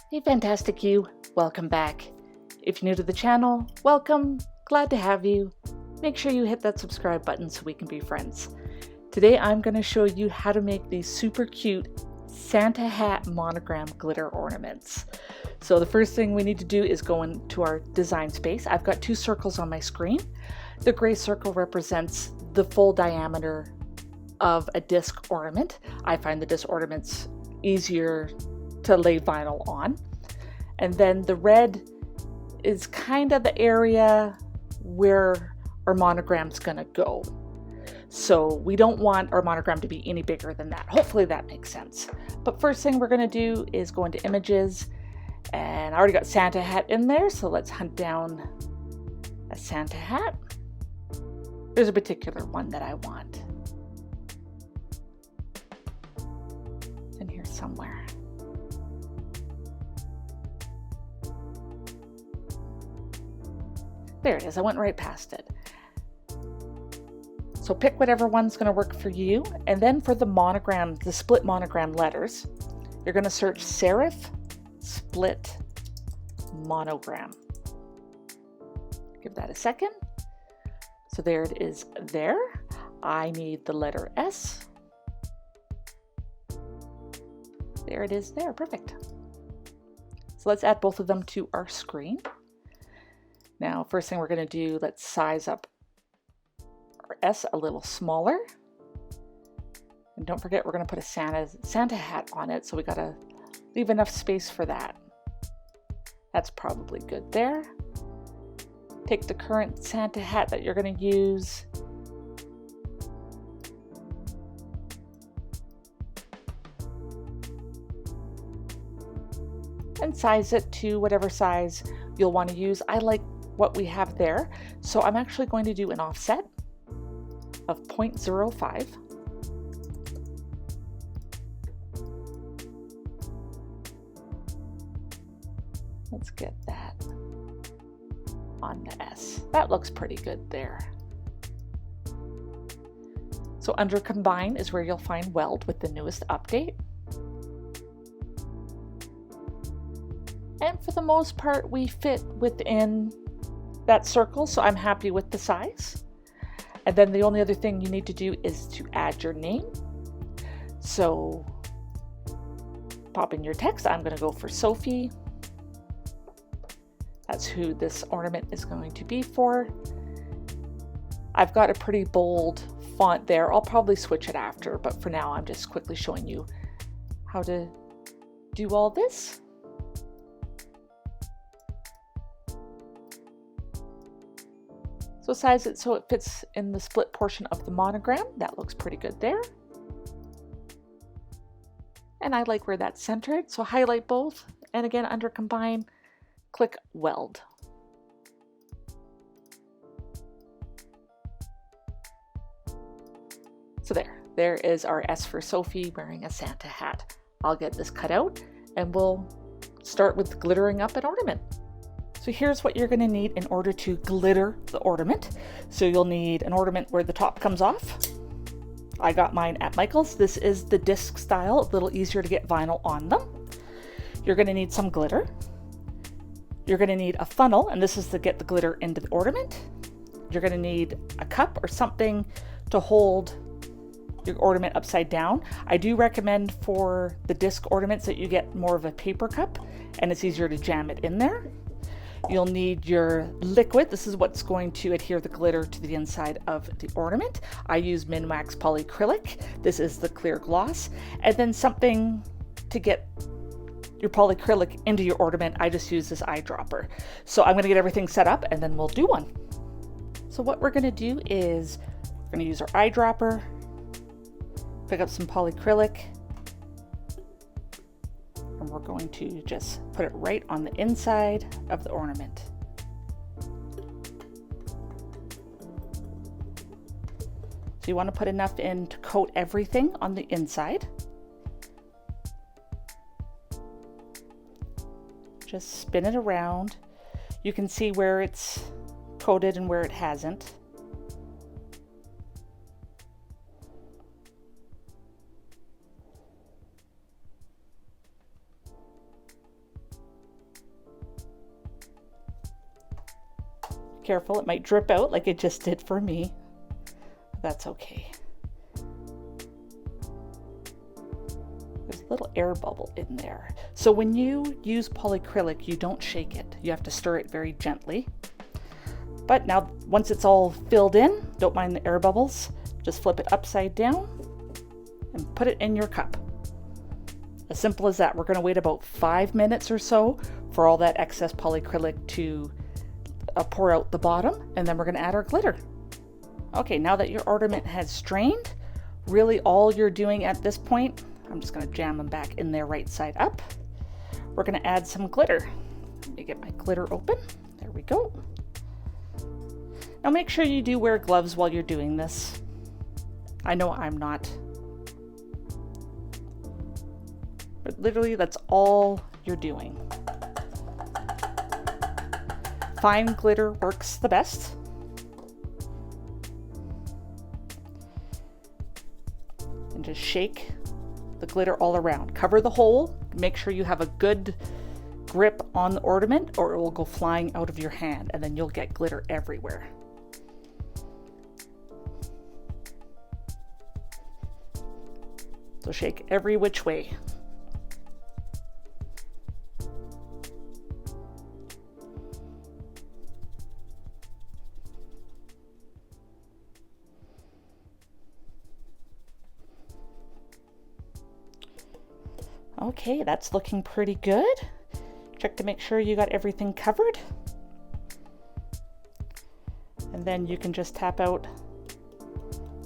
Hey Fantastic You, welcome back. If you're new to the channel, welcome, glad to have you. Make sure you hit that subscribe button so we can be friends. Today I'm going to show you how to make these super cute Santa hat monogram glitter ornaments. So the first thing we need to do is go into our design space. I've got two circles on my screen. The gray circle represents the full diameter of a disc ornament. I find the disc ornaments easier to lay vinyl on. And then the red is kind of the area where our monogram's gonna go. So we don't want our monogram to be any bigger than that. Hopefully that makes sense. But first thing we're gonna do is go into images, and I already got Santa hat in there, so let's hunt down a Santa hat. There's a particular one that I want. It's in here somewhere. There it is, I went right past it. So pick whatever one's gonna work for you. And then for the monogram, the split monogram letters, you're gonna search serif split monogram. Give that a second. So there it is there. I need the letter S. There it is there, perfect. So let's add both of them to our screen. Now, first thing we're going to do, let's size up our S a little smaller. And don't forget, we're going to put a Santa hat on it, so we got to leave enough space for that. That's probably good there. Take the current Santa hat that you're going to use. And size it to whatever size you'll want to use. I like what we have there, so I'm actually going to do an offset of 0.05. Let's get that on the S. That looks pretty good there. So under Combine is where you'll find Weld with the newest update. And for the most part, we fit within that circle, so I'm happy with the size. And then the only other thing you need to do is to add your name. So pop in your text. I'm going to go for Sophie. That's who this ornament is going to be for. I've got a pretty bold font there. I'll probably switch it after, but for now I'm just quickly showing you how to do all this. So size it so it fits in the split portion of the monogram. That looks pretty good there. And I like where that's centered, so highlight both. And again, under Combine, click Weld. So there is our S for Sophie wearing a Santa hat. I'll get this cut out and we'll start with glittering up an ornament. So here's what you're going to need in order to glitter the ornament. So you'll need an ornament where the top comes off. I got mine at Michael's. This is the disc style, a little easier to get vinyl on them. You're going to need some glitter. You're going to need a funnel, and this is to get the glitter into the ornament. You're going to need a cup or something to hold your ornament upside down. I do recommend for the disc ornaments that you get more of a paper cup, and it's easier to jam it in there. You'll need your liquid. This is what's going to adhere the glitter to the inside of the ornament. I use Min Wax polyacrylic. This is the clear gloss. And then something to get your polyacrylic into your ornament. I just use this eyedropper. So I'm going to get everything set up and then we'll do one. So what we're going to do is we're going to use our eyedropper, pick up some polyacrylic, and we're going to just put it right on the inside of the ornament. So you want to put enough in to coat everything on the inside. Just spin it around. You can see where it's coated and where it hasn't. Careful, it might drip out like it just did for me. That's okay. There's a little air bubble in there. So when you use polyacrylic, you don't shake it. You have to stir it very gently. But now, once it's all filled in, don't mind the air bubbles. Just flip it upside down and put it in your cup. As simple as that. We're going to wait about 5 minutes or so for all that excess polyacrylic to pour out the bottom, and then we're going to add our glitter. Okay, now that your ornament has strained, really all you're doing at this point, I'm just going to jam them back in there right side up. We're going to add some glitter. Let me get my glitter open. There we go. Now make sure you do wear gloves while you're doing this. I know I'm not. But literally that's all you're doing. Fine glitter works the best. And just shake the glitter all around. Cover the hole. Make sure you have a good grip on the ornament or it will go flying out of your hand and then you'll get glitter everywhere. So shake every which way. Okay, that's looking pretty good. Check to make sure you got everything covered. And then you can just tap out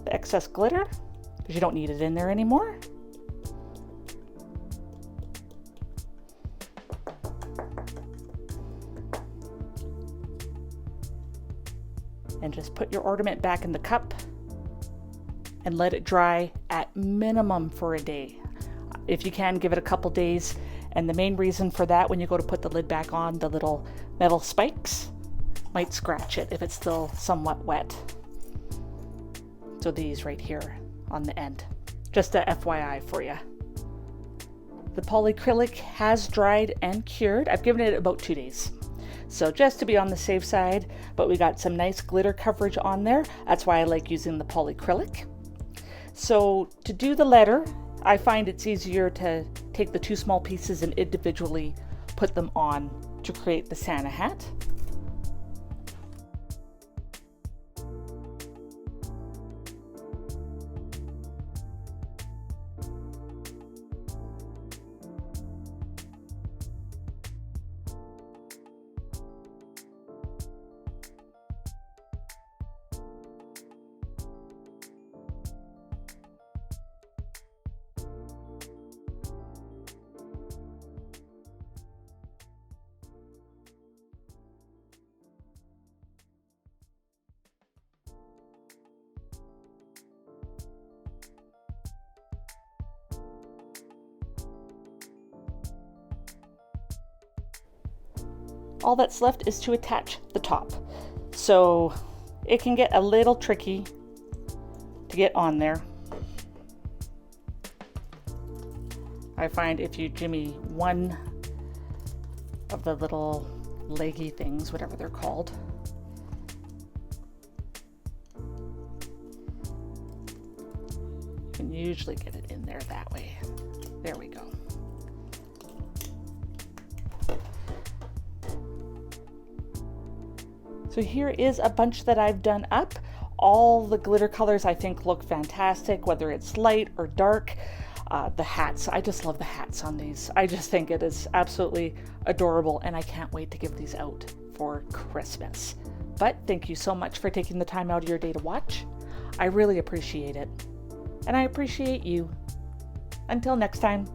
the excess glitter because you don't need it in there anymore. And just put your ornament back in the cup and let it dry at minimum for a day. If you can, give it a couple days. And the main reason for that, when you go to put the lid back on, the little metal spikes might scratch it if it's still somewhat wet. So these right here on the end. Just a FYI for you. The polyacrylic has dried and cured. I've given it about 2 days. So just to be on the safe side, but we got some nice glitter coverage on there. That's why I like using the polyacrylic. So to do the letter, I find it's easier to take the 2 small pieces and individually put them on to create the Santa hat. All that's left is to attach the top. So it can get a little tricky to get on there. I find if you jimmy one of the little leggy things, whatever they're called, you can usually get it in there that way. There we go. So here is a bunch that I've done up. All the glitter colors I think look fantastic, whether it's light or dark. The hats, I just love the hats on these. I just think it is absolutely adorable and I can't wait to give these out for Christmas. But thank you so much for taking the time out of your day to watch. I really appreciate it. And I appreciate you. Until next time.